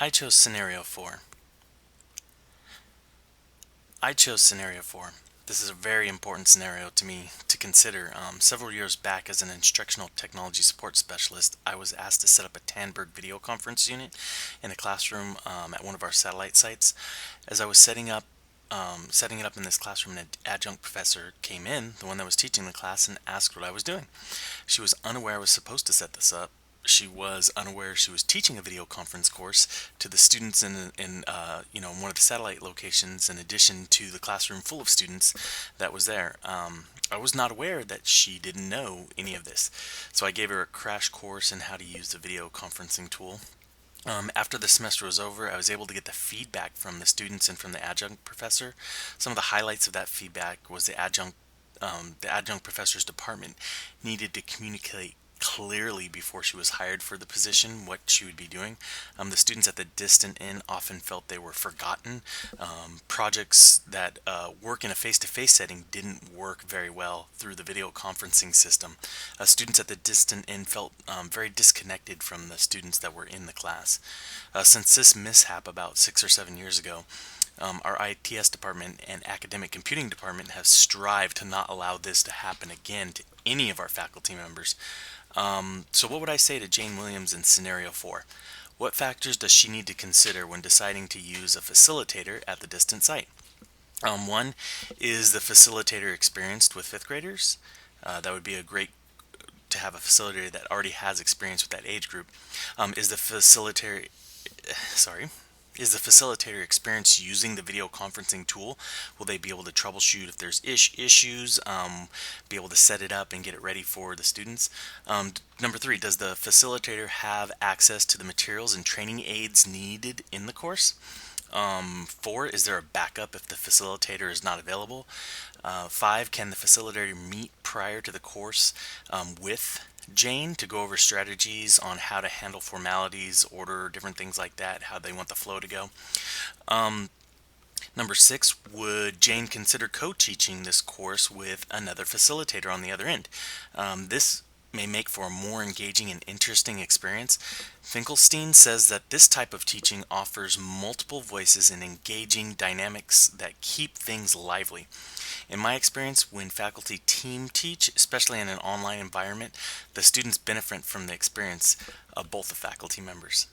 I chose scenario 4. I chose scenario 4. This is a very important scenario to me to consider. Several years back, as an instructional technology support specialist, I was asked to set up a Tandberg video conference unit in a classroom at one of our satellite sites. As I was setting it up in this classroom, an adjunct professor came in, the one that was teaching the class, and asked what I was doing. She was unaware I was supposed to set this up. She was unaware she was teaching a video conference course to the students in one of the satellite locations, in addition to the classroom full of students that was there. I was not aware that she didn't know any of this, so I gave her a crash course in how to use the video conferencing tool. After the semester was over, I was able to get the feedback from the students and from the adjunct professor. Some of the highlights of that feedback was the adjunct professor's department needed to communicate clearly before she was hired for the position what she would be doing. The students at the distant end often felt they were forgotten. Projects that work in a face-to-face setting didn't work very well through the video conferencing system. Students at the distant end felt very disconnected from the students that were in the class. Since this mishap about 6 or 7 years ago, our ITS department and academic computing department have strived to not allow this to happen again to any of our faculty members. So what would I say to Jane Williams in scenario 4? What factors does she need to consider when deciding to use a facilitator at the distant site? One, is the facilitator experienced with fifth graders? That would be a great to have a facilitator that already has experience with that age group. Is the facilitator, sorry, is the facilitator experienced using the video conferencing tool? Will they be able to troubleshoot if there's issues, be able to set it up and get it ready for the students? Number 3, does the facilitator have access to the materials and training aids needed in the course? 4, is there a backup if the facilitator is not available? 5, can the facilitator meet prior to the course with Jane to go over strategies on how to handle formalities, order, different things like that, how they want the flow to go? Number 6, would Jane consider co-teaching this course with another facilitator on the other end? This may make for a more engaging and interesting experience. Finkelstein says that this type of teaching offers multiple voices and engaging dynamics that keep things lively. In my experience, when faculty team teach, especially in an online environment, the students benefit from the experience of both the faculty members.